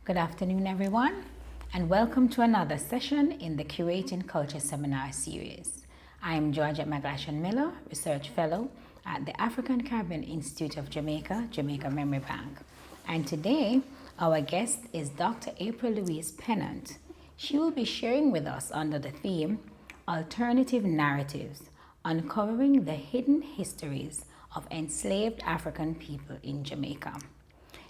Good afternoon, everyone, and welcome to another session in the Curating Culture Seminar Series. I am Georgette McGlashan Miller, Research Fellow at the African Caribbean Institute of Jamaica, Jamaica Memory Bank. And today, our guest is Dr. April-Louise Pennant. She will be sharing with us under the theme, Alternative Narratives, Uncovering the Hidden Histories of Enslaved African People in Jamaica.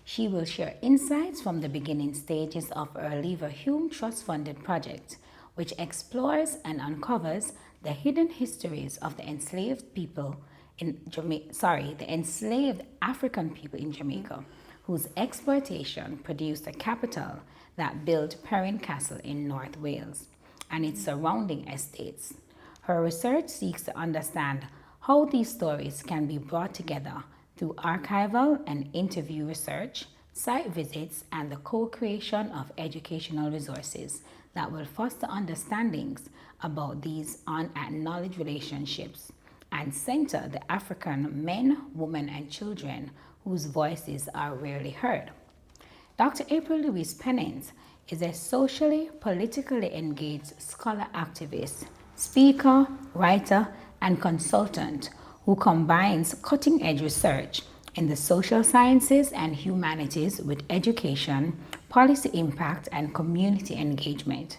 She will share insights from the beginning stages of her Lever Hume Trust-funded project, which explores and uncovers the hidden histories of the enslaved people in the enslaved African people in Jamaica, whose exploitation produced a capital that built Perrin Castle in North Wales and its surrounding estates. Her research seeks to understand how these stories can be brought together through archival and interview research, site visits, and the co-creation of educational resources that will foster understandings about these unacknowledged relationships and center the African men, women, and children whose voices are rarely heard. Dr. April-Louise Pennant is a socially, politically engaged scholar activist, speaker, writer, and consultant who combines cutting-edge research in the social sciences and humanities with education, policy impact, and community engagement.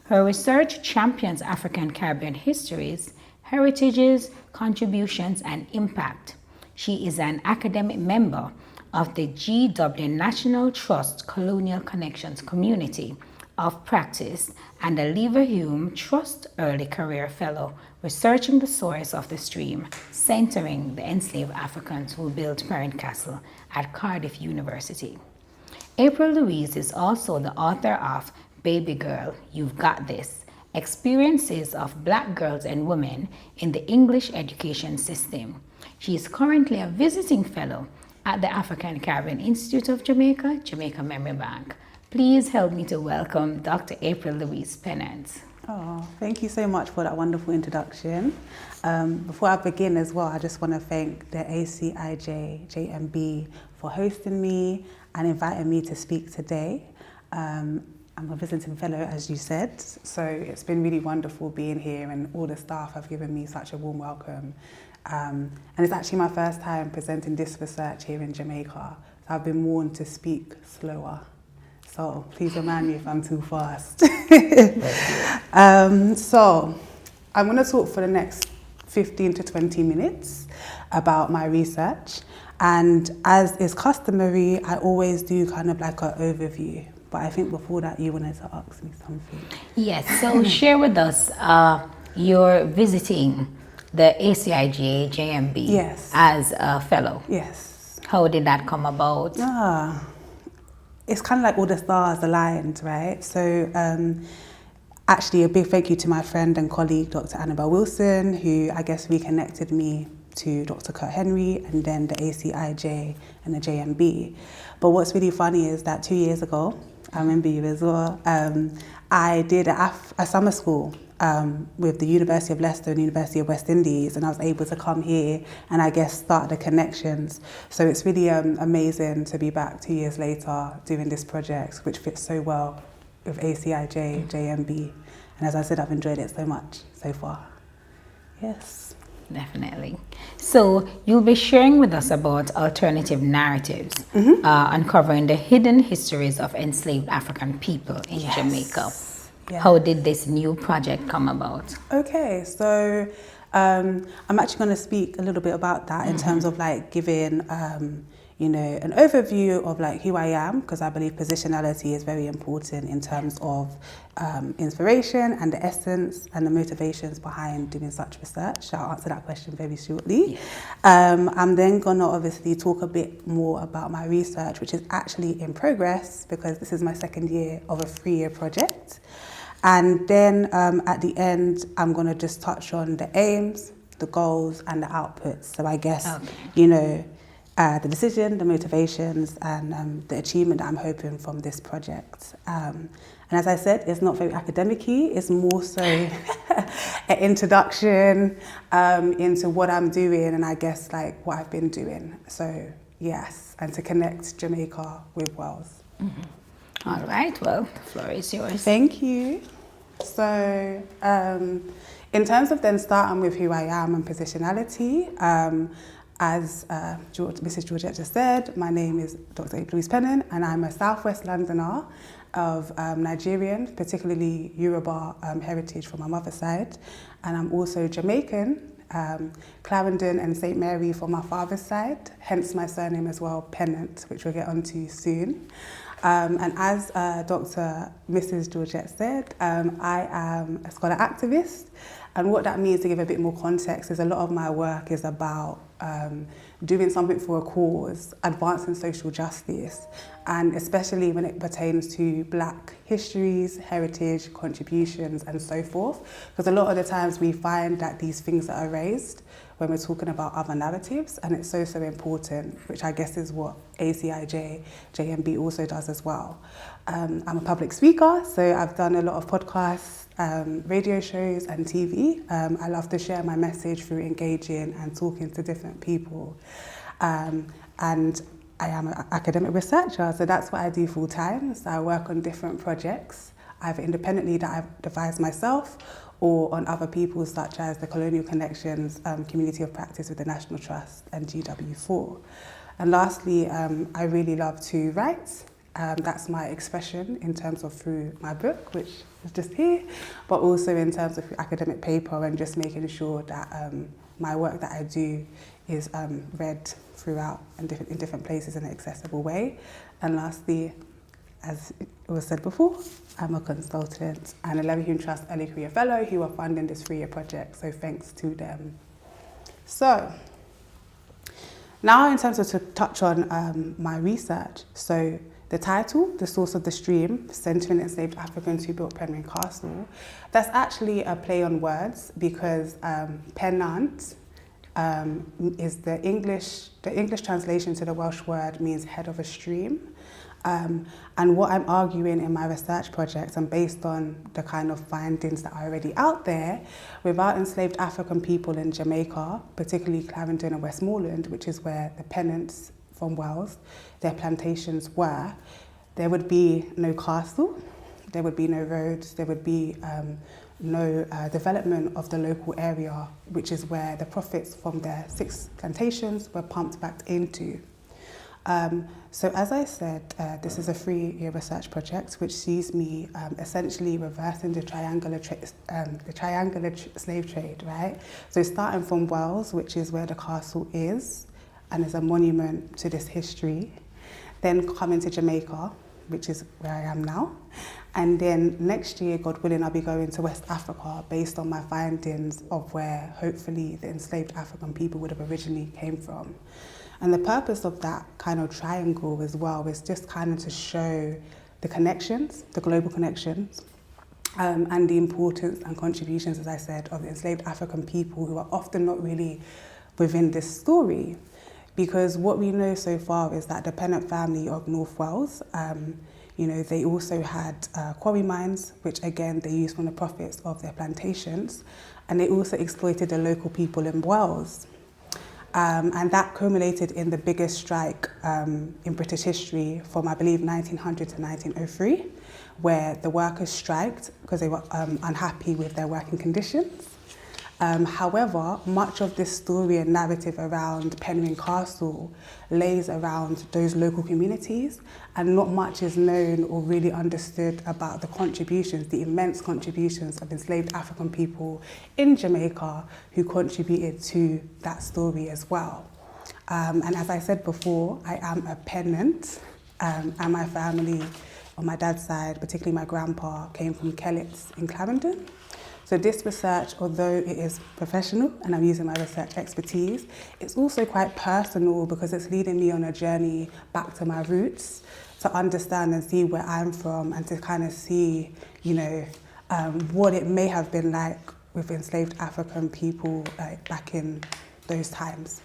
Her research champions African Caribbean histories, heritages, contributions, and impact. She is an academic member of the GW National Trust Colonial Connections Community of Practice and a Lever Hume Trust Early Career Fellow, researching the source of the stream, centering the enslaved Africans who built Perrin Castle at Cardiff University. April-Louise is also the author of Baby Girl, You've Got This, Experiences of Black Girls and Women in the English Education System. She is currently a visiting fellow at the African Caribbean Institute of Jamaica, Jamaica Memory Bank. Please help me to welcome Dr. April-Louise Pennant. Oh, thank you so much for that wonderful introduction. Before I begin as well, I just want to thank the ACIJ JMB for hosting me and inviting me to speak today. I'm a visiting fellow, as you said, so it's been really wonderful being here, and all the staff have given me such a warm welcome. And it's actually my first time presenting this research here in Jamaica, so I've been warned to speak slower. So please remind me if I'm too fast. So I'm going to talk for the next 15 to 20 minutes about my research. And as is customary, I always do kind of like an overview. But I think before that, you wanted to ask me something. Yes, so share with us your visiting the ACIJ JMB as a fellow. Yes. How did that come about? It's kind of like all the stars aligned, right? So actually a big thank you to my friend and colleague, Dr. Annabelle Wilson, who I guess reconnected me to Dr. Kurt Henry and then the ACIJ and the JMB. But what's really funny is that 2 years ago, I remember you as well, I did a summer school with the University of Leicester and University of West Indies, and I was able to come here and I guess start the connections. So it's really amazing to be back 2 years later doing this project, which fits so well with ACIJ, JMB. And as I said, I've enjoyed it so much so far. Yes. Definitely. So you'll be sharing with us about alternative narratives, uncovering the hidden histories of enslaved African people in Jamaica. Yeah. How did this new project come about? Okay, so I'm actually going to speak a little bit about that in terms of like giving, an overview of like who I am, because I believe positionality is very important in terms of inspiration and the essence and the motivations behind doing such research. I'll answer that question very shortly. Yeah. I'm then going to obviously talk a bit more about my research, which is actually in progress because this is my second year of a 3-year project. And then at the end, I'm going to just touch on the aims, the goals, and the outputs. So I guess, the decision, the motivations, and the achievement that I'm hoping from this project. And as I said, it's not very academic-y. It's more so an introduction into what I'm doing and I guess like what I've been doing. So yes, and to connect Jamaica with Wales. All right, well, the floor is yours. Thank you. So, in terms of then starting with who I am and positionality, as Mrs. Georgette just said, my name is Dr. April-Louise Pennant, and I'm a Southwest Londoner of Nigerian, particularly Yoruba heritage from my mother's side, and I'm also Jamaican, Clarendon and St. Mary from my father's side, hence my surname as well, Pennant, which we'll get onto soon. And as Dr. Mrs. Georgette said, I am a scholar activist, and what that means, to give a bit more context, is a lot of my work is about doing something for a cause, advancing social justice, and especially when it pertains to Black histories, heritage, contributions, and so forth. Because a lot of the times we find that these things are erased when we're talking about other narratives, and it's so important, which I guess is what ACIJ, JMB also does as well. I'm a public speaker, so I've done a lot of podcasts, radio shows and TV. I love to share my message through engaging and talking to different people. And I am an academic researcher, so that's what I do full time. So I work on different projects, either independently that I've devised myself, or on other people such as the Colonial Connections Community of Practice with the National Trust and GW4. And lastly, I really love to write. That's my expression in terms of through my book, which is just here, but also in terms of academic paper and just making sure that my work that I do is read throughout in different places in an accessible way. And lastly, as it was said before, I'm a consultant and a Larry Hume Trust Early Career Fellow who are funding this 3-year project, so thanks to them. So, now in terms of to touch on my research, so the title, The Source of the Stream, Centering Enslaved Africans Who Built Penryn Castle, that's actually a play on words because Pennant is the English translation to the Welsh word means head of a stream. And what I'm arguing in my research projects, and based on the kind of findings that are already out there, without enslaved African people in Jamaica, particularly Clarendon and Westmoreland, which is where the Pennants from Wales, their plantations were, there would be no castle, there would be no roads, there would be no development of the local area, which is where the profits from their 6 plantations were pumped back into. So as I said, this is a 3-year research project which sees me essentially reversing the triangular slave trade, right? So starting from Wales, which is where the castle is and is a monument to this history, then coming to Jamaica, which is where I am now. And then next year, God willing, I'll be going to West Africa based on my findings of where hopefully the enslaved African people would have originally came from. And the purpose of that kind of triangle as well is just kind of to show the connections, the global connections, and the importance and contributions, as I said, of the enslaved African people who are often not really within this story. Because what we know so far is that the Pennant family of North Wales, they also had quarry mines, which again, they used from the profits of their plantations. And they also exploited the local people in Wales. And that culminated in the biggest strike in British history from, I believe, 1900 to 1903, where the workers striked because they were unhappy with their working conditions. However, much of this story and narrative around Penryn Castle lays around those local communities, and not much is known or really understood about the contributions, the immense contributions of enslaved African people in Jamaica who contributed to that story as well. And as I said before, I am a Pennant, and my family on my dad's side, particularly my grandpa, came from Kellets in Clarendon. So this research, although it is professional and I'm using my research expertise, it's also quite personal because it's leading me on a journey back to my roots to understand and see where I'm from and to kind of see, what it may have been like with enslaved African people back in those times.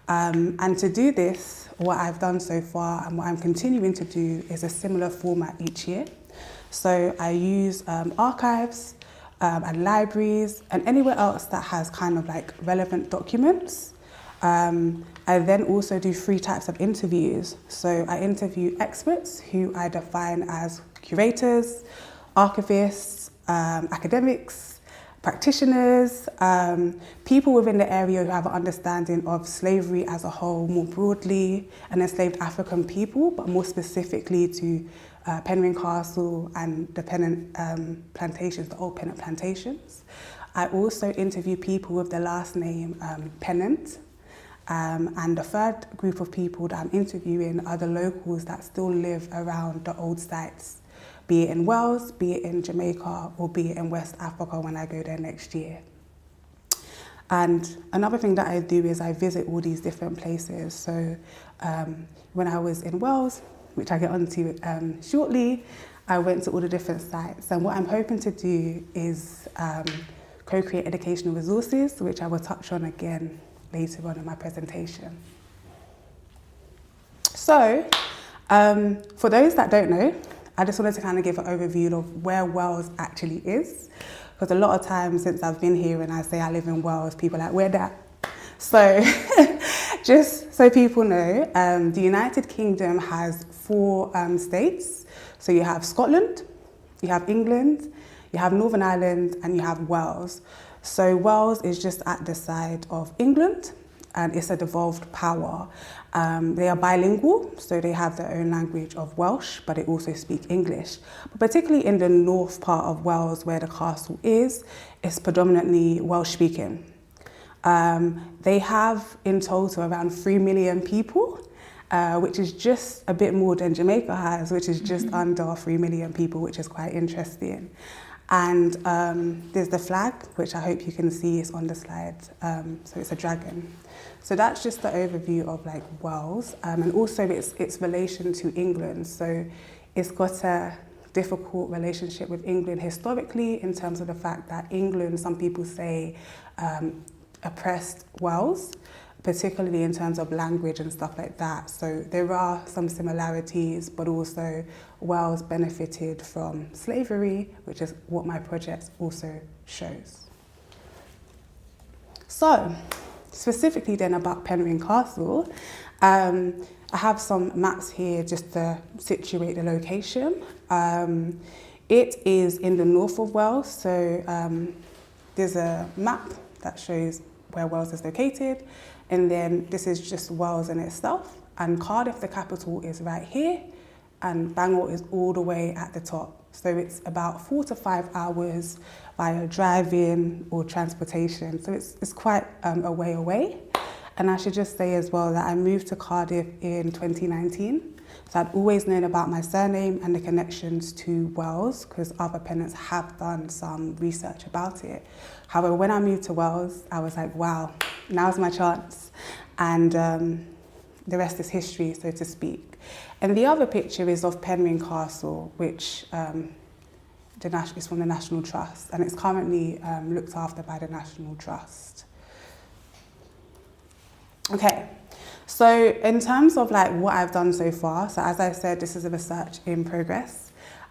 And to do this, what I've done so far and what I'm continuing to do is a similar format each year. So I use archives, and libraries and anywhere else that has kind of like relevant documents I then also do 3 types of interviews. So I interview experts who I define as curators, archivists, academics, practitioners, people within the area who have an understanding of slavery as a whole more broadly, and enslaved African people, but more specifically to Penryn Castle and the Pennant plantations, the old Pennant plantations. I also interview people with the last name Pennant. And the third group of people that I'm interviewing are the locals that still live around the old sites, be it in Wales, be it in Jamaica, or be it in West Africa when I go there next year. And another thing that I do is I visit all these different places. So when I was in Wales, which I get onto shortly, I went to all the different sites. And what I'm hoping to do is co-create educational resources, which I will touch on again later on in my presentation. So, for those that don't know, I just wanted to kind of give an overview of where Wales actually is. Because a lot of times since I've been here and I say I live in Wales, people are like, where that? So, just so people know, the United Kingdom has 4 states. So you have Scotland, you have England, you have Northern Ireland, and you have Wales. So Wales is just at the side of England, and it's a devolved power. They are bilingual, so they have their own language of Welsh, but they also speak English. But particularly in the north part of Wales, where the castle is, it's predominantly Welsh speaking. They have in total around 3 million people, which is just a bit more than Jamaica has, which is just under 3 million people, which is quite interesting. And there's the flag, which I hope you can see is on the slide. So it's a dragon. So that's just the overview of like Wales, and also its relation to England. So it's got a difficult relationship with England historically in terms of the fact that England, some people say, oppressed Wales, particularly in terms of language and stuff like that. So there are some similarities, but also Wales benefited from slavery, which is what my project also shows. So, specifically then about Penryn Castle, I have some maps here just to situate the location. It is in the north of Wales, so there's a map that shows where Wales is located, and then this is just Wales in itself, and Cardiff, the capital, is right here, and Bangor is all the way at the top. So it's about 4 to 5 hours via driving or transportation, so it's quite a way away. And I should just say as well that I moved to Cardiff in 2019, so I'd always known about my surname and the connections to Wales, because other Pennants have done some research about it. However, when I moved to Wales, I was like, wow, now's my chance. And the rest is history, so to speak. And the other picture is of Penryn Castle, which is from the National Trust, and it's currently looked after by the National Trust. Okay, so in terms of like what I've done so far, so as I said, this is a research in progress.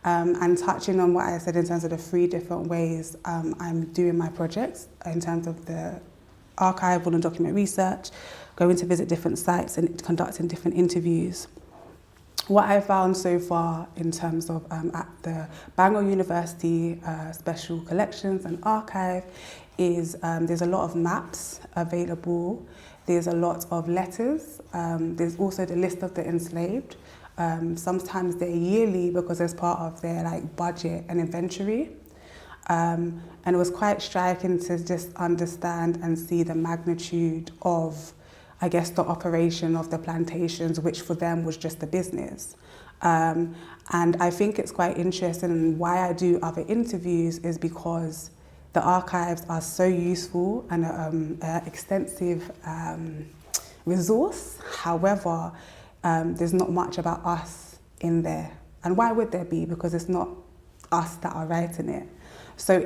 And touching on what I said in terms of the 3 different ways I'm doing my projects, in terms of the archival and document research, going to visit different sites and conducting different interviews. What I found so far in terms of at the Bangor University Special Collections and Archive is there's a lot of maps available, there's a lot of letters, there's also the list of the enslaved. Sometimes they're yearly because it's part of their like budget and inventory. And it was quite striking to just understand and see the magnitude of, I guess, the operation of the plantations, which for them was just a business. And I think it's quite interesting, and why I do other interviews is because the archives are so useful and an extensive resource. However, there's not much about us in there. And why would there be? Because it's not us that are writing it. So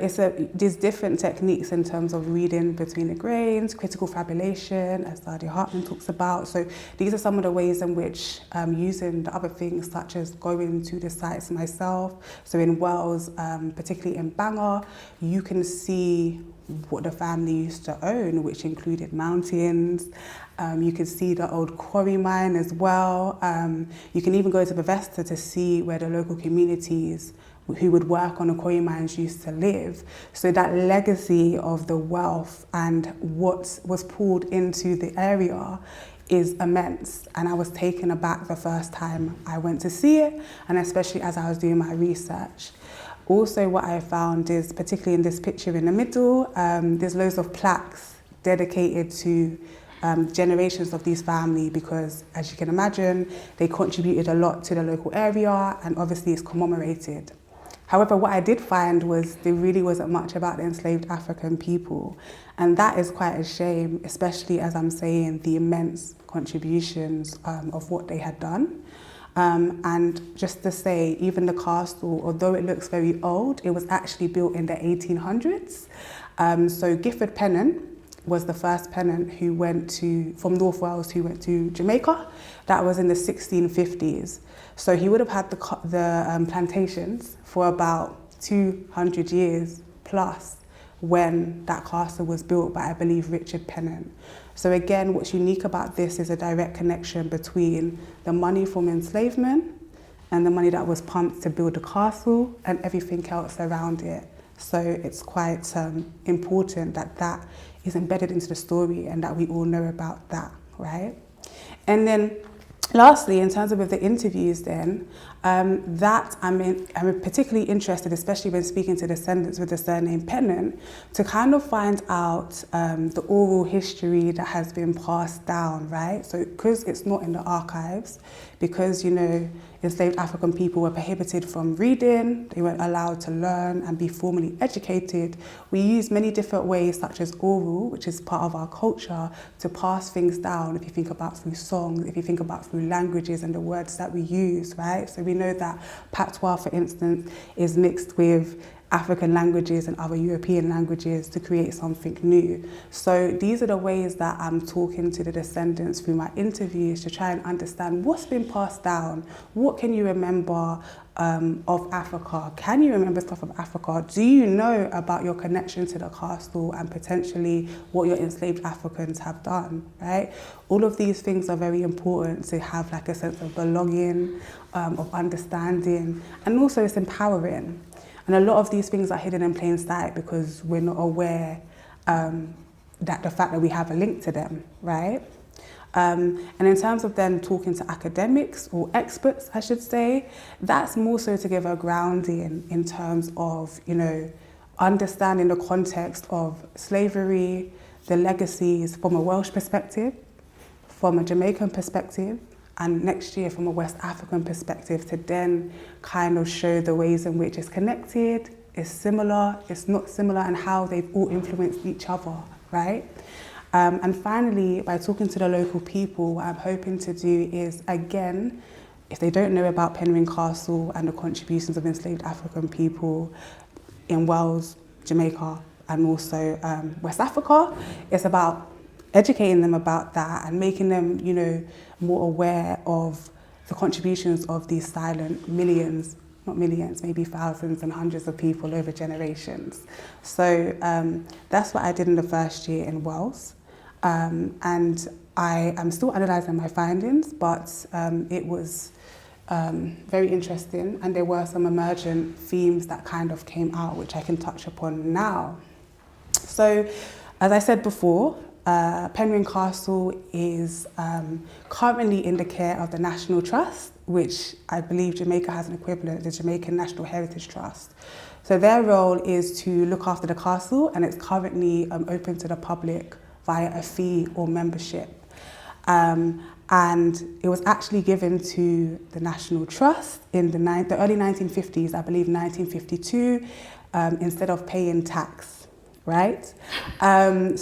there's different techniques in terms of reading between the grains, critical fabulation, as Sadia Hartman talks about. So these are some of the ways in which using the other things, such as going to the sites myself. So in Wales, particularly in Bangor, you can see what the family used to own, which included mountains. You can see the old quarry mine as well. You can even go to Bethesda to see where the local communities who would work on the quarry mines used to live. So that legacy of the wealth and what was poured into the area is immense. And I was taken aback the first time I went to see it, and especially as I was doing my research. Also, what I found is, particularly in this picture in the middle, there's loads of plaques dedicated to generations of these families, because, as you can imagine, they contributed a lot to the local area, and obviously it's commemorated. However, what I did find was there really wasn't much about the enslaved African people, and that is quite a shame, especially as I'm saying the immense contributions of what they had done. And just to say, even the castle, although it looks very old, it was actually built in the 1800s. So Gifford Pennant was the first Pennant who went from North Wales, who went to Jamaica. That was in the 1650s. So he would have had the plantations for about 200 years plus when that castle was built by, I believe, Richard Pennant. So again, what's unique about this is a direct connection between the money from enslavement and the money that was pumped to build the castle and everything else around it. So it's quite important that that is embedded into the story and that we all know about that, right? And then lastly, in terms of the interviews then, I'm particularly interested, especially when speaking to descendants with the surname Pennant, to kind of find out the oral history that has been passed down, right? So because it's not in the archives, because, you know, enslaved African people were prohibited from reading, they weren't allowed to learn and be formally educated, we use many different ways, such as oral, which is part of our culture, to pass things down. If you think about through songs, if you think about through languages and the words that we use, right? So we know that patois, for instance, is mixed with African languages and other European languages to create something new. So these are the ways that I'm talking to the descendants through my interviews to try and understand what's been passed down. What can you remember of Africa? Can you remember stuff of Africa? Do you know about your connection to the castle and potentially what your enslaved Africans have done, right? All of these things are very important to have like a sense of belonging, of understanding, and also it's empowering. And a lot of these things are hidden in plain sight because we're not aware that the fact that we have a link to them, right? And in terms of then talking to academics or experts, I should say, that's more so to give a grounding in terms of, you know, understanding the context of slavery, the legacies from a Welsh perspective, from a Jamaican perspective, and next year from a West African perspective, to then kind of show the ways in which it's connected, it's similar, it's not similar, and how they've all influenced each other, right? And finally, by talking to the local people, what I'm hoping to do is, again, if they don't know about Penrhyn Castle and the contributions of enslaved African people in Wales, Jamaica, and also West Africa, it's about educating them about that and making them, you know, more aware of the contributions of these silent millions, not millions, maybe thousands and hundreds of people over generations. So that's what I did in the first year in Wales. And I am still analysing my findings, but it was very interesting, and there were some emergent themes that kind of came out, which I can touch upon now. So, as I said before, Penrhyn Castle is currently in the care of the National Trust, which I believe Jamaica has an equivalent, the Jamaican National Heritage Trust. So their role is to look after the castle, and it's currently open to the public via a fee or membership. And it was actually given to the National Trust in the early 1950s, I believe 1952, instead of paying tax, right? And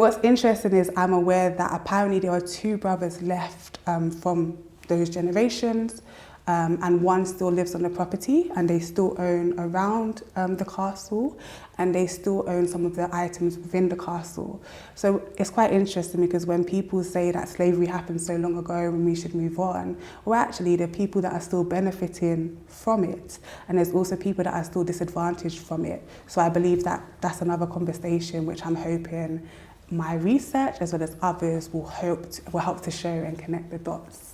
what's interesting is I'm aware that apparently there are two brothers left from those generations and one still lives on the property, and they still own around the castle, and they still own some of the items within the castle. So it's quite interesting, because when people say that slavery happened so long ago and we should move on, well, actually, there are people that are still benefiting from it, and there's also people that are still disadvantaged from it. So I believe that that's another conversation which I'm hoping my research as well as others will help to show and connect the dots.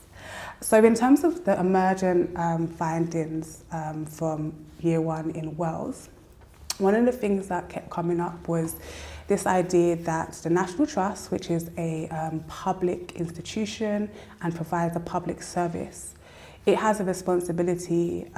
So in terms of the emergent findings from year one in Wales, one of the things that kept coming up was this idea that the National Trust, which is a public institution and provides a public service, it has a responsibility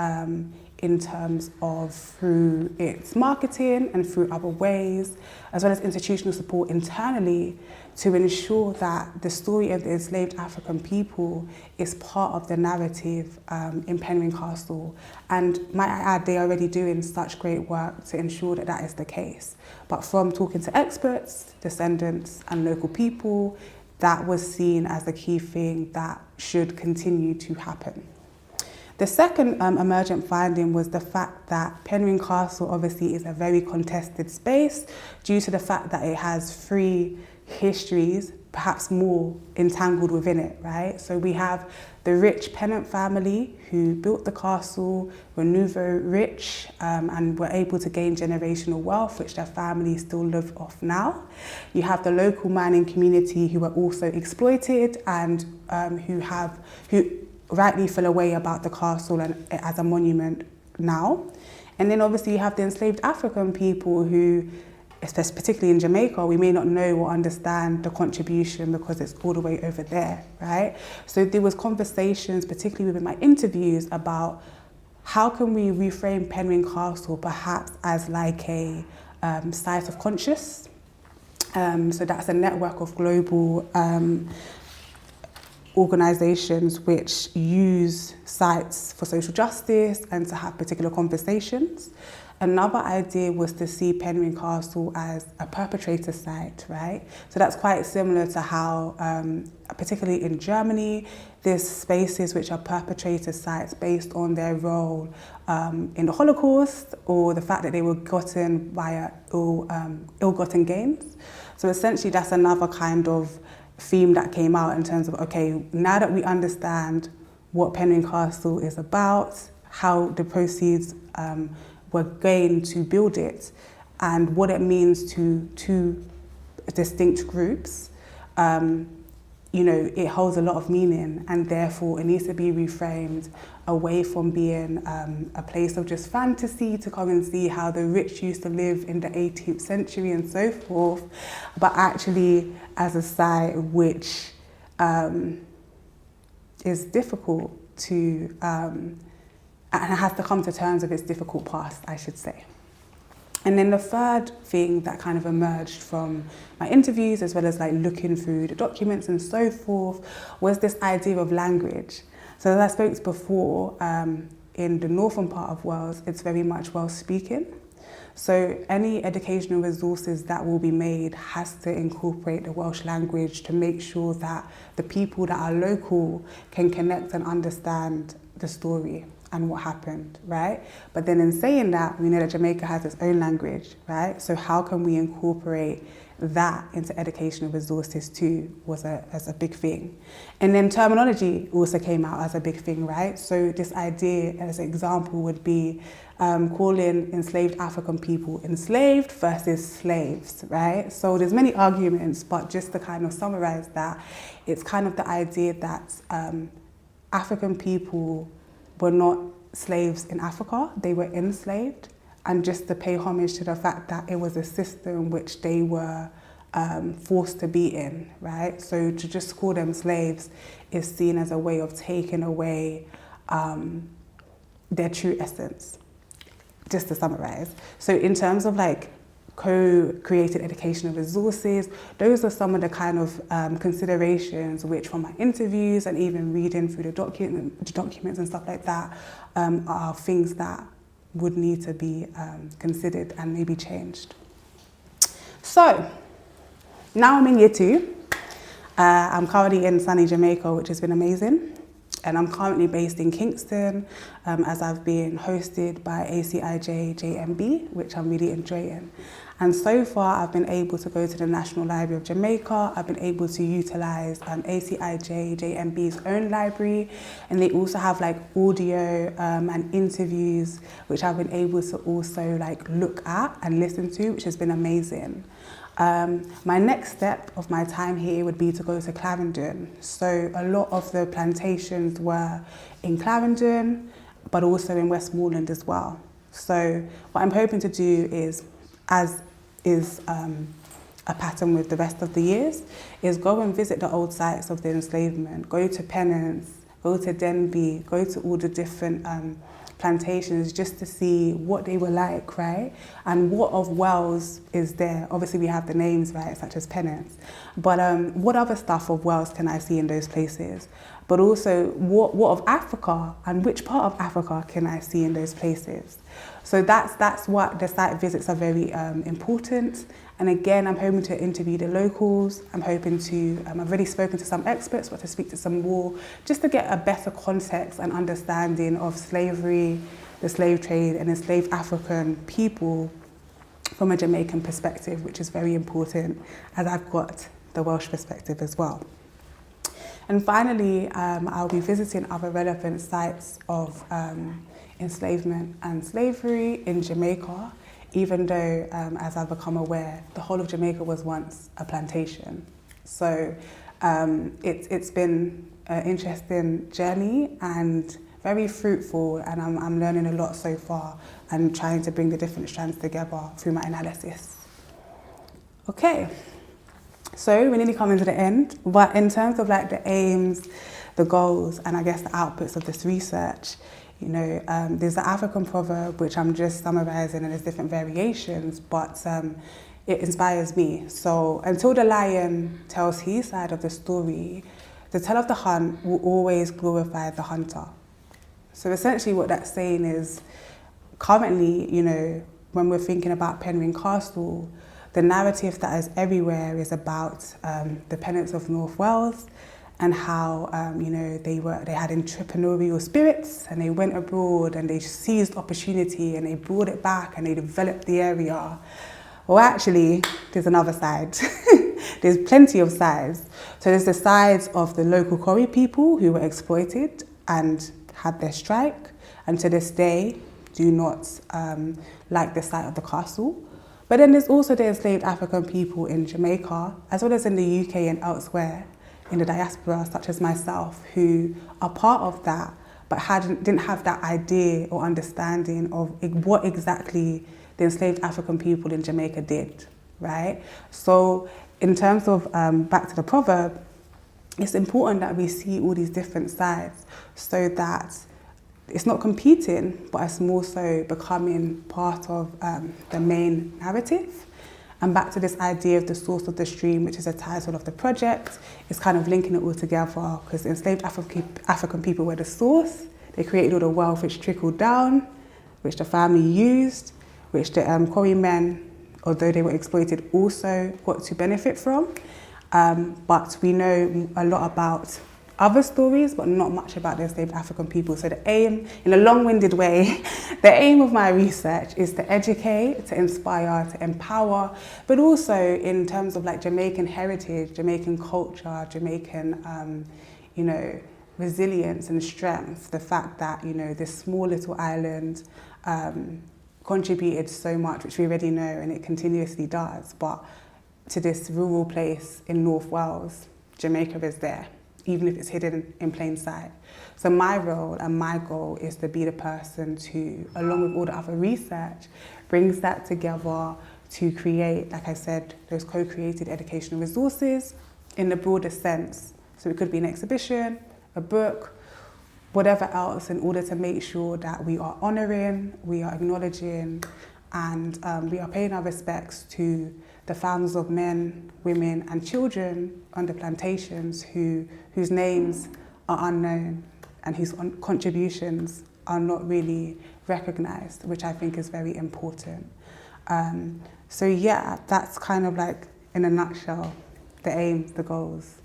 in terms of through its marketing and through other ways, as well as institutional support internally, to ensure that the story of the enslaved African people is part of the narrative in Penrhyn Castle. And might I add, they are already doing such great work to ensure that that is the case. But from talking to experts, descendants and local people, that was seen as the key thing that should continue to happen. The second emergent finding was the fact that Penrhyn Castle obviously is a very contested space due to the fact that it has 3 histories, perhaps more, entangled within it, right? So we have the rich Pennant family who built the castle, were nouveau rich, and were able to gain generational wealth, which their families still live off now. You have the local mining community who were also exploited and who rightly feel a way about the castle and as a monument now. And then obviously you have the enslaved African people who, particularly in Jamaica, we may not know or understand the contribution because it's all the way over there, right? So there was conversations, particularly within my interviews, about how can we reframe Penrhyn Castle perhaps as like a site of conscience. So that's a network of global organisations which use sites for social justice and to have particular conversations. Another idea was to see Penrhyn Castle as a perpetrator site, right? So that's quite similar to how, particularly in Germany, there's spaces which are perpetrator sites based on their role in the Holocaust or the fact that they were gotten via ill-gotten gains. So essentially that's another kind of theme that came out in terms of, okay, now that we understand what Penrhyn Castle is about, how the proceeds were gained to build it, and what it means to 2 distinct groups, it holds a lot of meaning, and therefore it needs to be reframed away from being a place of just fantasy to come and see how the rich used to live in the 18th century and so forth, but actually as a site which is difficult to, and has to come to terms with its difficult past, I should say. And then the third thing that kind of emerged from my interviews, as well as like looking through the documents and so forth, was this idea of language. So as I spoke before, in the northern part of Wales, it's very much Welsh speaking. So any educational resources that will be made has to incorporate the Welsh language to make sure that the people that are local can connect and understand the story and what happened, right? But then in saying that, we know that Jamaica has its own language, right? So how can we incorporate that into educational resources too was a big thing. And then terminology also came out as a big thing, right? So this idea as an example would be calling enslaved African people enslaved versus slaves, right? So there's many arguments, but just to kind of summarize that, it's kind of the idea that African people were not slaves in Africa, they were enslaved, and just to pay homage to the fact that it was a system which they were forced to be in, right? So to just call them slaves is seen as a way of taking away their true essence, just to summarize. So in terms of like co-created educational resources, those are some of the kind of considerations which from my interviews and even reading through the documents and stuff like that are things that would need to be considered and maybe changed. So now I'm in year 2. I'm currently in sunny Jamaica, which has been amazing. and I'm currently based in Kingston as I've been hosted by ACIJ JMB, which I'm really enjoying. And so far, I've been able to go to the National Library of Jamaica. I've been able to utilise ACIJ JMB's own library, and they also have like audio and interviews, which I've been able to also like look at and listen to, which has been amazing. My next step of my time here would be to go to Clarendon. So a lot of the plantations were in Clarendon, but also in Westmoreland as well. So what I'm hoping to do is, as is a pattern with the rest of the years, is go and visit the old sites of the enslavement, go to Pennant, go to Denby, go to all the different plantations just to see what they were like, right? And what of Wales is there? Obviously we have the names, right, such as Pennant, but what other stuff of Wales can I see in those places? But also what of Africa, and which part of Africa can I see in those places? So that's what the site visits are very important. And again, I'm hoping to interview the locals. I'm hoping to, I've already spoken to some experts, but to speak to some more, just to get a better context and understanding of slavery, the slave trade, and enslaved African people from a Jamaican perspective, which is very important, as I've got the Welsh perspective as well. And finally, I'll be visiting other relevant sites of enslavement and slavery in Jamaica, even though, as I've become aware, the whole of Jamaica was once a plantation. So it's been an interesting journey and very fruitful, and I'm learning a lot so far and trying to bring the different strands together through my analysis. Okay, so we're nearly coming to the end, but in terms of like the aims, the goals, and I guess the outputs of this research, you know, there's the African proverb, which I'm just summarizing, and there's different variations, but it inspires me. So, until the lion tells his side of the story, the tale of the hunt will always glorify the hunter. So essentially what that's saying is, currently, you know, when we're thinking about Penryn Castle, the narrative that is everywhere is about the Pennants of North Wales, and how you know, they had entrepreneurial spirits, and they went abroad and they seized opportunity and they brought it back and they developed the area. Well, actually, there's another side. There's plenty of sides. So there's the sides of the local Kori people who were exploited and had their strike, and to this day do not like the site of the castle. But then there's also the enslaved African people in Jamaica, as well as in the UK and elsewhere, in the diaspora, such as myself, who are part of that, but didn't have that idea or understanding of what exactly the enslaved African people in Jamaica did, right? So in terms of, back to the proverb, it's important that we see all these different sides so that it's not competing, but it's more so becoming part of the main narrative. And back to this idea of the source of the stream, which is the title of the project, is kind of linking it all together, because enslaved African people were the source. They created all the wealth which trickled down, which the family used, which the Kori men, although they were exploited, also got to benefit from. But we know a lot about other stories, but not much about the enslaved African people. So the aim, in a long-winded way, the aim of my research is to educate, to inspire, to empower, but also in terms of like Jamaican heritage, Jamaican culture, Jamaican, you know, resilience and strength. The fact that, you know, this small little island contributed so much, which we already know, and it continuously does. But to this rural place in North Wales, Jamaica is there, even if it's hidden in plain sight. So my role and my goal is to be the person to, along with all the other research, brings that together to create, like I said, those co-created educational resources in the broader sense. So it could be an exhibition, a book, whatever else, in order to make sure that we are honouring, we are acknowledging, and we are paying our respects to the thousands of men, women and children on the plantations whose names are unknown and whose contributions are not really recognised, which I think is very important. So yeah, that's kind of like, in a nutshell, the aims, the goals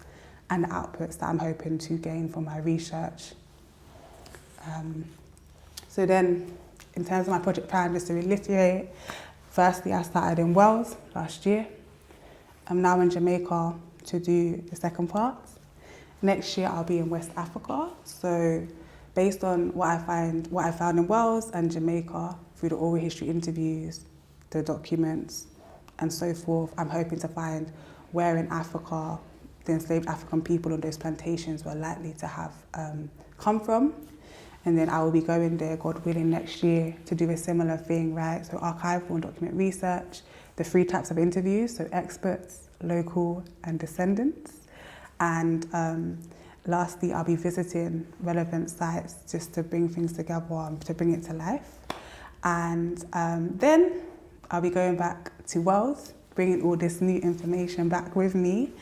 and the outputs that I'm hoping to gain from my research So then, in terms of my project plan, just to reiterate, firstly, I started in Wales last year. I'm now in Jamaica to do the second part. Next year, I'll be in West Africa. So based on what I found in Wales and Jamaica through the oral history interviews, the documents, and so forth, I'm hoping to find where in Africa the enslaved African people on those plantations were likely to have come from. And then I will be going there, God willing, next year to do a similar thing, right? So archival and document research, the 3 types of interviews, so experts, local, and descendants. And lastly, I'll be visiting relevant sites just to bring things together and to bring it to life. And then I'll be going back to Wales, bringing all this new information back with me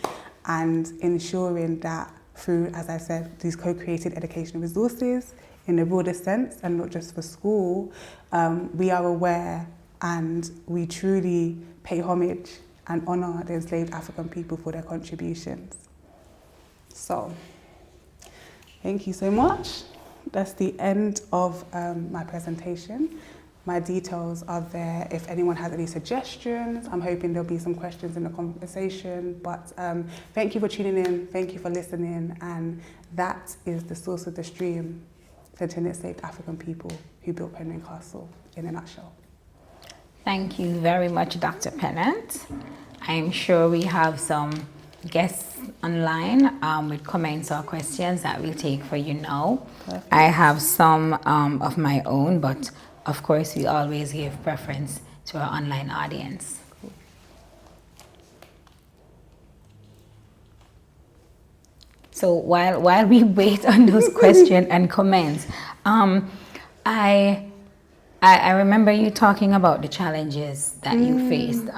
and ensuring that through, as I said, these co-created educational resources in a broader sense and not just for school, we are aware and we truly pay homage and honour the enslaved African people for their contributions. So, thank you so much. That's the end of my presentation. My details are there if anyone has any suggestions. I'm hoping there'll be some questions in the conversation, but thank you for tuning in, thank you for listening, and that is the source of the stream, the 10 enslaved African people who built Penryn Castle in a nutshell. Thank you very much, Dr. Pennant. I'm sure we have some guests online with comments or questions that we'll take for you now. Perfect. I have some of my own, but of course we always give preference to our online audience. Cool. So while we wait on those questions and comments, I remember you talking about the challenges that you faced.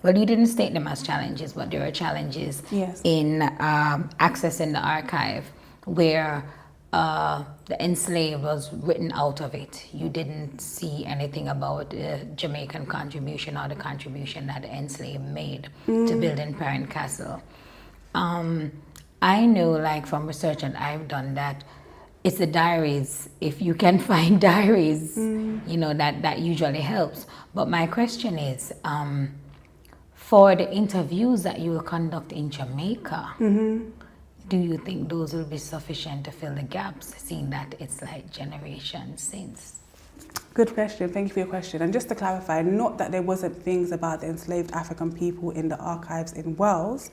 Well, you didn't state them as challenges, but there were challenges in accessing the archive where the enslaved was written out of it. You didn't see anything about the Jamaican contribution or the contribution that the enslaved made to building Penryn Castle. I know, like from research that I've done, that it's the diaries. If you can find diaries, you know, that usually helps. But my question is, for the interviews that you will conduct in Jamaica, do you think those will be sufficient to fill the gaps, seeing that it's like generations since? Good question, thank you for your question. And just to clarify, not that there wasn't things about the enslaved African people in the archives in Wales,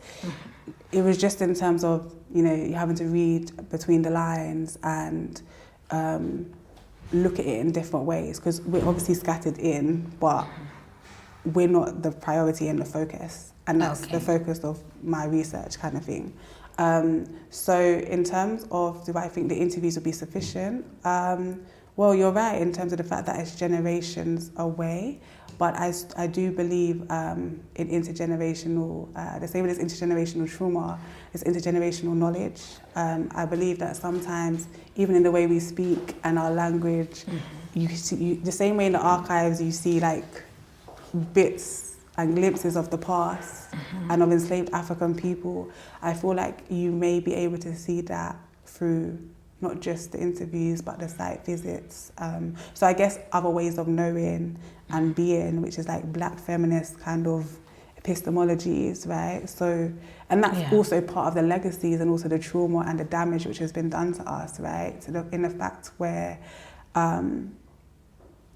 it was just in terms of, you know, you having to read between the lines and look at it in different ways, because we're obviously scattered in, but we're not the priority and the focus. And that's the focus of my research kind of thing. So in terms of, do I think the interviews will be sufficient? Well, you're right in terms of the fact that it's generations away, but I do believe in intergenerational, the same as intergenerational trauma, it's intergenerational knowledge. I believe that sometimes, even in the way we speak and our language, you see, the same way in the archives you see like bits and glimpses of the past and of enslaved African people, I feel like you may be able to see that through not just the interviews, but the site visits. So I guess other ways of knowing and being, which is like Black feminist kind of epistemologies, right? So, and that's also part of the legacies and also the trauma and the damage which has been done to us, right? So in the fact where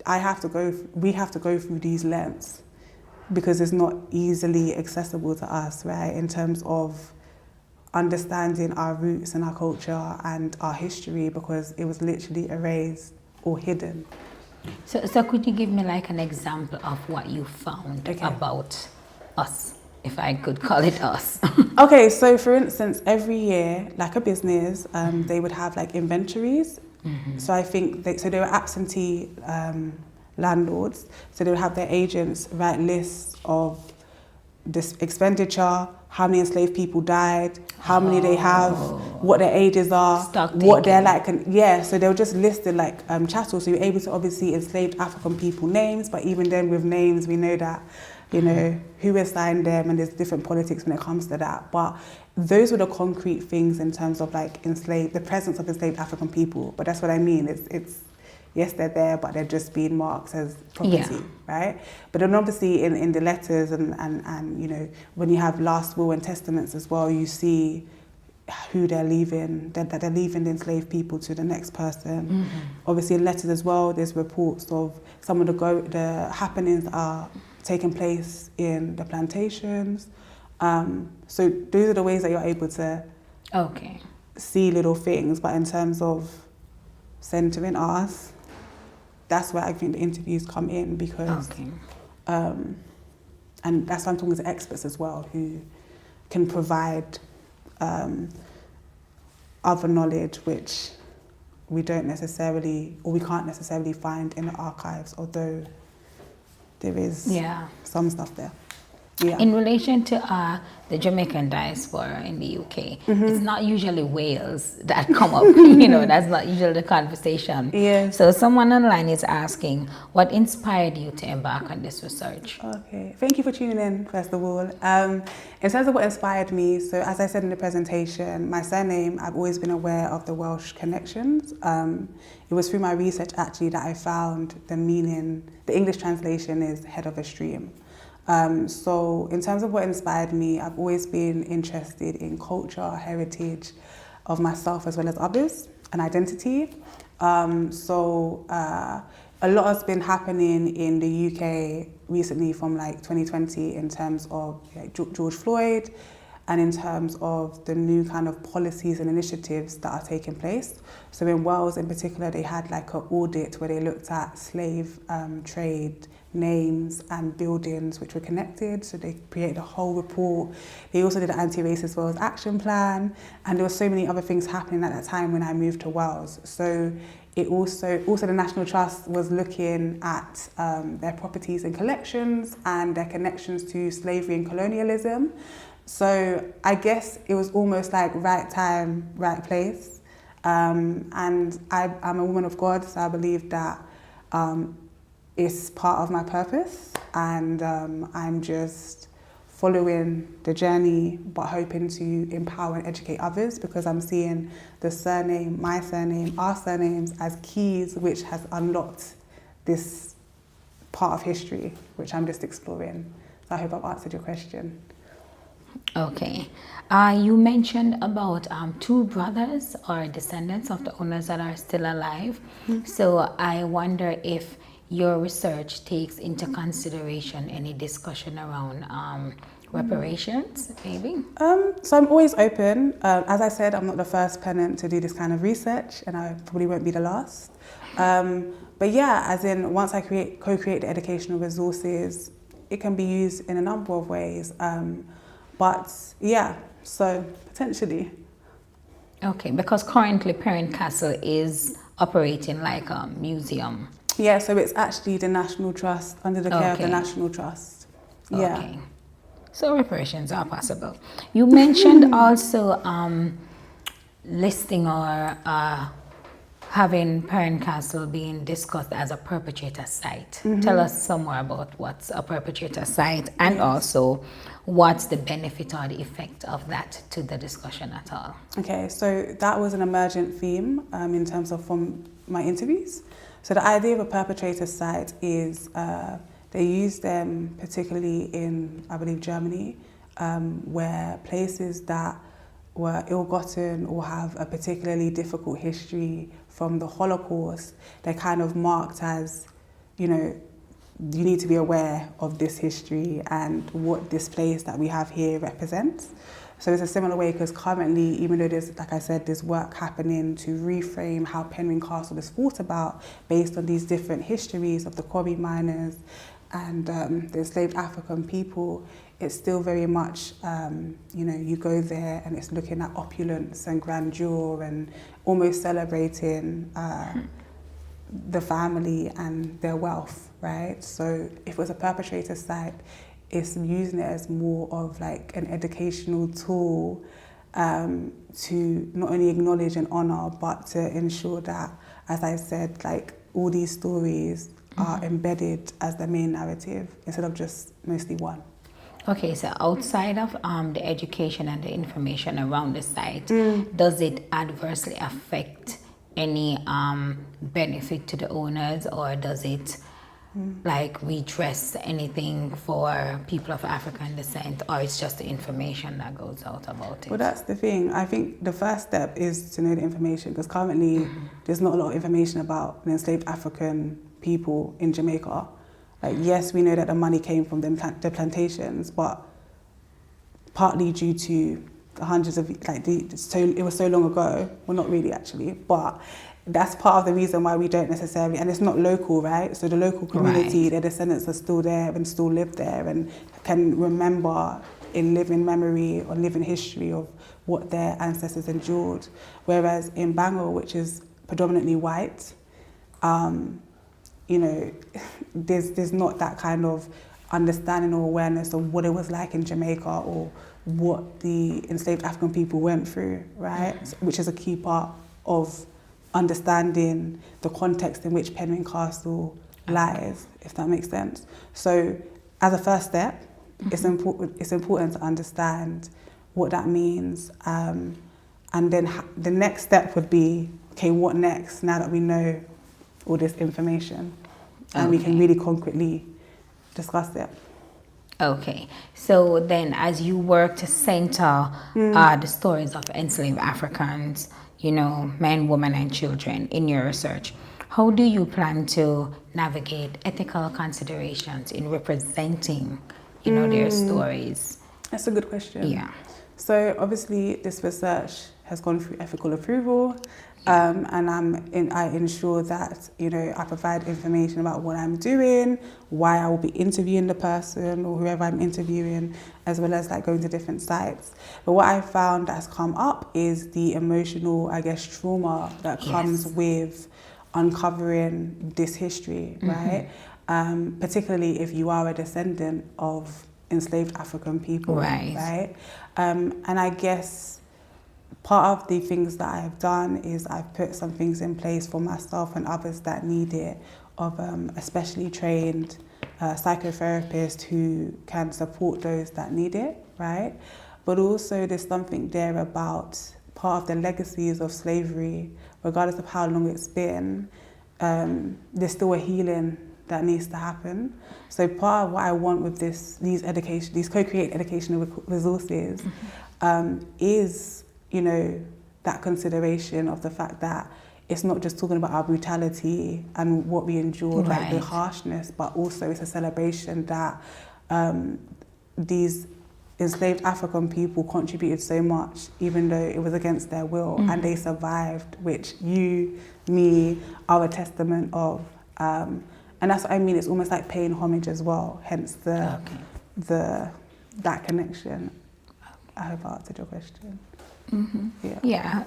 we have to go through these lengths because it's not easily accessible to us, right? In terms of understanding our roots and our culture and our history, because it was literally erased or hidden. So could you give me like an example of what you found about us, if I could call it us? Okay, so for instance, every year, like a business, they would have like inventories. So I think they were absentee landlords, so they would have their agents write lists of this expenditure, how many enslaved people died, how many they have, what their ages are, what they're like, and so they were just listed like chattel. So you're able to obviously enslaved African people names, but even then with names, we know that you know, who assigned them, and there's different politics when it comes to that. But those were the concrete things in terms of like the presence of enslaved African people. But that's what I mean. It's yes, they're there, but they're just being marked as property, right? But then obviously in the letters and you know, when you have last will and testaments as well, you see who they're leaving, that they're leaving the enslaved people to the next person. Obviously in letters as well, there's reports of some of the happenings are taking place in the plantations. So those are the ways that you're able to see little things. But in terms of centering us, that's where I think the interviews come in, because and that's why I'm talking to experts as well, who can provide other knowledge which we don't necessarily, or we can't necessarily find in the archives, although there is some stuff there. In relation to the Jamaican diaspora in the UK, it's not usually Wales that come up, you know, that's not usually the conversation. So someone online is asking, what inspired you to embark on this research? Okay, thank you for tuning in, first of all. In terms of what inspired me, so as I said in the presentation, my surname, I've always been aware of the Welsh connections. It was through my research actually that I found the meaning, the English translation is head of a stream. So in terms of what inspired me, I've always been interested in culture, heritage of myself as well as others, and identity. So a lot has been happening in the UK recently from like 2020 in terms of like George Floyd, and in terms of the new kind of policies and initiatives that are taking place. So in Wales in particular, they had like an audit where they looked at slave trade, names and buildings which were connected. So they created a whole report. They also did an anti-racist Wales action plan, and there were so many other things happening at that time when I moved to Wales. So it also the National Trust was looking at their properties and collections and their connections to slavery and colonialism. So I guess it was almost like right time, right place. And I'm a woman of God, so I believe that it's part of my purpose, and I'm just following the journey, but hoping to empower and educate others, because I'm seeing the surname, my surname, our surnames as keys which has unlocked this part of history, which I'm just exploring. So I hope I've answered your question. Okay. You mentioned about two brothers or descendants of the owners that are still alive. So I wonder if your research takes into consideration any discussion around reparations, maybe? So I'm always open. As I said, I'm not the first Pennant to do this kind of research, and I probably won't be the last. But yeah, as in once I co-create the educational resources, it can be used in a number of ways. But yeah, so potentially. Okay, because currently Perrin Castle is operating like a museum. Yeah, so it's actually the National Trust, under the care of the National Trust. Yeah. Okay. So reparations are possible. You mentioned also listing or having Perrin Castle being discussed as a perpetrator site. Tell us some more about what's a perpetrator site, and also what's the benefit or the effect of that to the discussion at all. Okay, so that was an emergent theme in terms of from my interviews. So the idea of a perpetrator site is they use them particularly in, I believe, Germany, where places that were ill-gotten or have a particularly difficult history from the Holocaust, they're kind of marked as, you know, you need to be aware of this history and what this place that we have here represents. So it's a similar way, because currently, even though there's, like I said, there's work happening to reframe how Penryn Castle is thought about based on these different histories of the quarry miners and the enslaved African people, it's still very much, you know, you go there and it's looking at opulence and grandeur and almost celebrating the family and their wealth, right? So if it was a perpetrator site, it's using it as more of like an educational tool to not only acknowledge and honor, but to ensure that, as I said, like all these stories are embedded as the main narrative instead of just mostly one. Okay, so outside of the education and the information around the site, does it adversely affect any benefit to the owners, or does it like redress anything for people of African descent, or it's just the information that goes out about it? Well, that's the thing. I think the first step is to know the information, because currently there's not a lot of information about the enslaved African people in Jamaica. Like, yes, we know that the money came from the plantations, but partly due to the hundreds of, it was so long ago. Well, not really actually, but that's part of the reason why we don't necessarily, and it's not local, right? So the local community, their descendants are still there and still live there and can remember in living memory or living history of what their ancestors endured. Whereas in Bangor, which is predominantly white, there's not that kind of understanding or awareness of what it was like in Jamaica or what the enslaved African people went through, right? Which is a key part of understanding the context in which Penryn Castle lies, if that makes sense. So as a first step, it's important to understand what that means. And then the next step would be, okay, what next now that we know all this information and we can really concretely discuss it. Okay, so then as you work to center the stories of enslaved Africans, men, women, and children in your research, how do you plan to navigate ethical considerations in representing, their stories? That's a good question. Yeah. So obviously this research has gone through ethical approval, and I ensure that I provide information about what I'm doing, why I will be interviewing the person or whoever I'm interviewing, as well as going to different sites. But what I found that's come up is the emotional, trauma that comes with uncovering this history, right? Particularly if you are a descendant of enslaved African people, right? And I guess part of the things that I've done is I've put some things in place for myself and others that need it, of a specially trained psychotherapist who can support those that need it, right? But also there's something there about part of the legacies of slavery, regardless of how long it's been, there's still a healing that needs to happen. So part of what I want with these co-create educational resources is that consideration of the fact that it's not just talking about our brutality and what we endured, the harshness, but also it's a celebration that these enslaved African people contributed so much, even though it was against their will, and they survived, which you, me, are a testament of. And that's what I mean, it's almost like paying homage as well, hence that connection. I hope I answered your question. Yeah.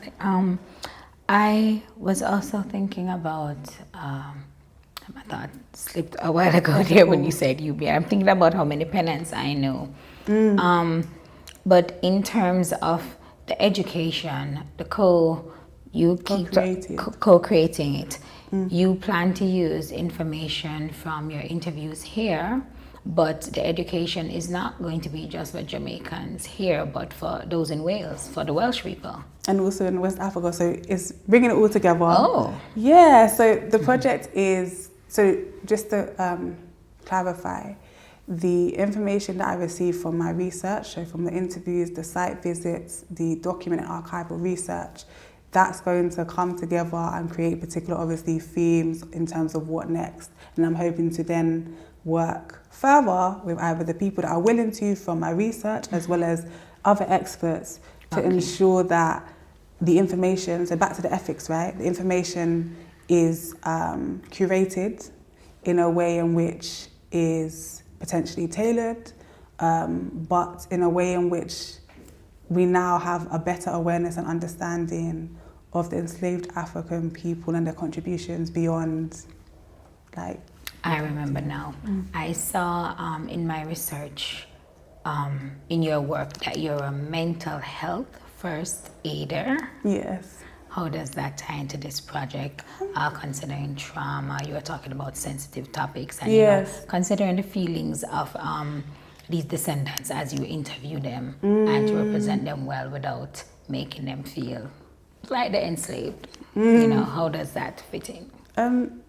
I was also thinking about, my thought slipped a while ago there when you said UB. I'm thinking about how many Pennants I know. But in terms of the education, co-creating it, you plan to use information from your interviews here, but the education is not going to be just for Jamaicans here, but for those in Wales, for the Welsh people. And also in West Africa, so it's bringing it all together. Oh. Yeah, so the project is, so just to clarify, the information that I received from my research, so from the interviews, the site visits, the document and archival research, that's going to come together and create particular, obviously, themes in terms of what next. And I'm hoping to then work further with either the people that are willing to from my research as well as other experts to ensure that the information, so back to the ethics, right? The information is curated in a way in which is potentially tailored, but in a way in which we now have a better awareness and understanding of the enslaved African people and their contributions beyond, I remember now. I saw in my research, in your work, that you're a mental health first aider. Yes. How does that tie into this project? Considering trauma, you were talking about sensitive topics, and Yes. considering the feelings of these descendants as you interview them and to represent them well without making them feel like they're enslaved. How does that fit in?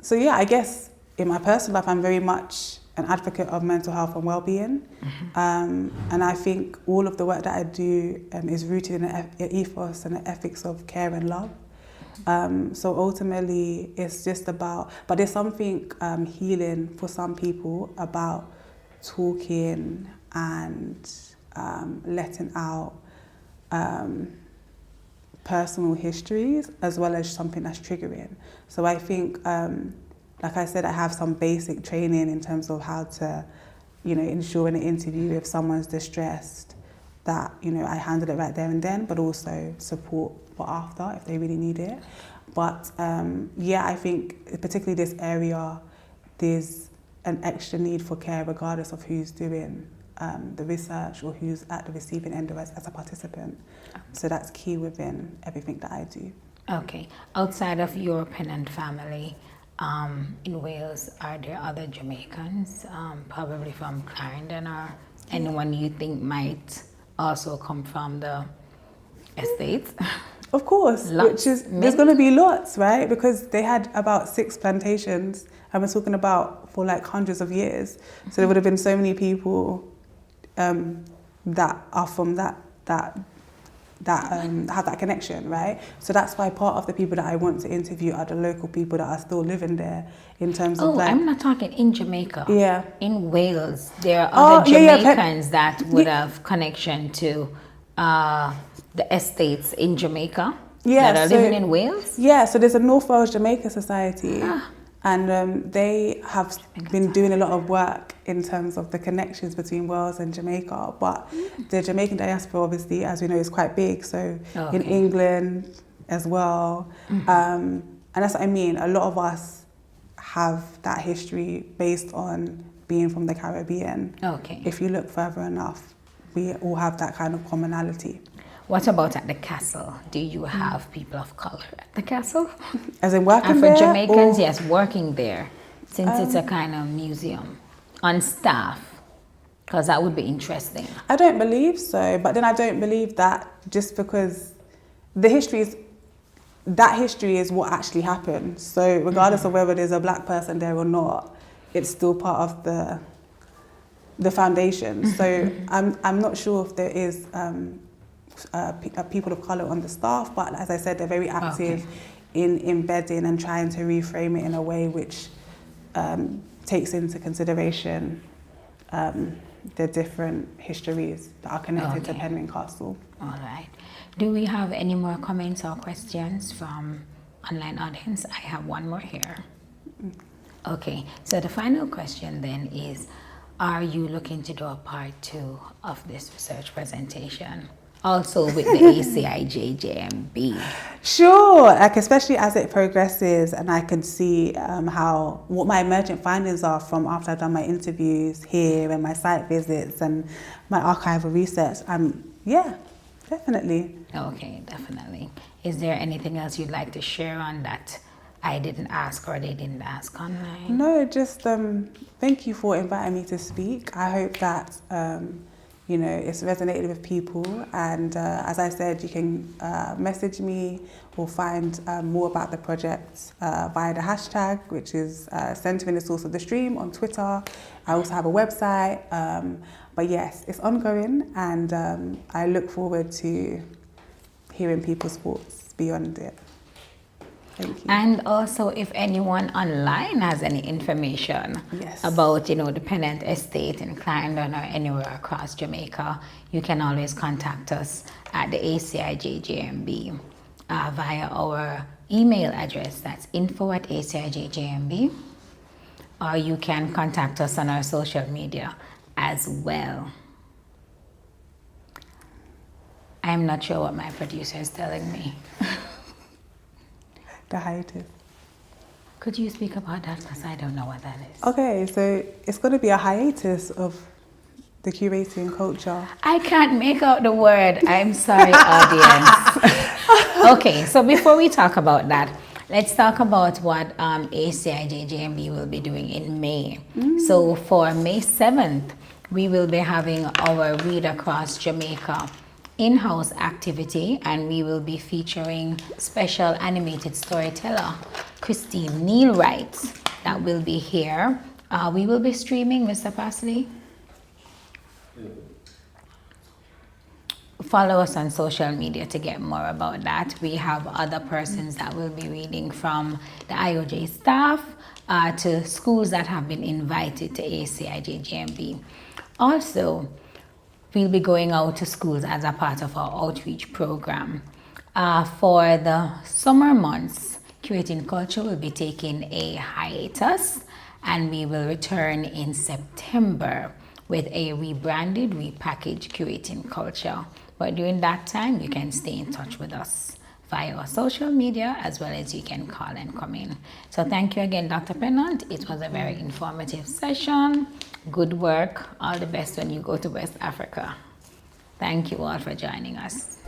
So yeah, I guess in my personal life, I'm very much an advocate of mental health and well-being. And I think all of the work that I do is rooted in an ethos and the ethics of care and love. So ultimately, it's just about, but there's something healing for some people about talking and letting out personal histories, as well as something that's triggering. So I think, like I said, I have some basic training in terms of how to, ensure in an interview if someone's distressed that, I handle it right there and then, but also support for after if they really need it. But I think particularly this area, there's an extra need for care regardless of who's doing the research or who's at the receiving end of it as a participant. So that's key within everything that I do. Okay. Outside of your Pennant family, in Wales, are there other Jamaicans, probably from Clarendon, or anyone you think might also come from the estates? Of course, there's going to be lots, right? Because they had about 6 plantations, and we're talking about for like hundreds of years. So there would have been so many people that are from that have that connection, right? So that's why part of the people that I want to interview are the local people that are still living there, in terms of like... I'm not talking in Jamaica. Yeah. In Wales, there are other Jamaicans that would have connection to the estates in Jamaica that are living in Wales? Yeah, so there's a North Wales Jamaica Society. And they have been doing a lot of work in terms of the connections between Wales and Jamaica. But the Jamaican diaspora, obviously, as we know, is quite big. So in England as well. And that's what I mean. A lot of us have that history based on being from the Caribbean. Okay. If you look further enough, we all have that kind of commonality. What about at the castle? Do you have people of color at the castle? As in working there? And for Jamaicans, yes, working there, since it's a kind of museum, on staff, because that would be interesting. I don't believe so, but then I don't believe that just because that history is what actually happened. So regardless of whether there's a black person there or not, it's still part of the foundation. So I'm not sure if there is people of colour on the staff, but as I said, they're very active in embedding and trying to reframe it in a way which takes into consideration the different histories that are connected to Penryn Castle. All right. Do we have any more comments or questions from online audience? I have one more here. Okay, so the final question then is, are you looking to do a part 2 of this research presentation? Also with the ACIJJMB. Sure, like especially as it progresses and I can see what my emergent findings are from after I've done my interviews here and my site visits and my archival research. Yeah, definitely. Okay, definitely. Is there anything else you'd like to share on that I didn't ask or they didn't ask online? No, just thank you for inviting me to speak. I hope that it's resonated with people, and as I said, you can message me or find more about the project via the hashtag, which is Centering the Source of the Stream on Twitter. I also have a website, but yes, it's ongoing, and I look forward to hearing people's thoughts beyond it. Thank you. And also, if anyone online has any information about, the Pennant Estate in Clarendon or anywhere across Jamaica, you can always contact us at the ACIJJMB via our email address. That's info@acijjmb. Or you can contact us on our social media as well. I'm not sure what my producer is telling me. The hiatus. Could you speak about that, because I don't know what that is. Okay, so it's going to be a hiatus of the curating culture. I can't make out the word. I'm sorry, audience. Okay, so before we talk about that, let's talk about what ACIJJMB will be doing in May. So for May 7th, we will be having our Read Across Jamaica in-house activity, and we will be featuring special animated storyteller Christine Nealwright that will be here. We will be streaming, Mr. Pasley. Follow us on social media to get more about that. We have other persons that will be reading, from the IOJ staff to schools that have been invited to ACIJJMB. Also, we'll be going out to schools as a part of our outreach program. For the summer months, Curating Culture will be taking a hiatus, and we will return in September with a rebranded, repackaged Curating Culture. But during that time, you can stay in touch with us via our social media, as well as you can call and come in. So thank you again, Dr. Pennant. It was a very informative session. Good work. All the best when you go to West Africa. Thank you all for joining us.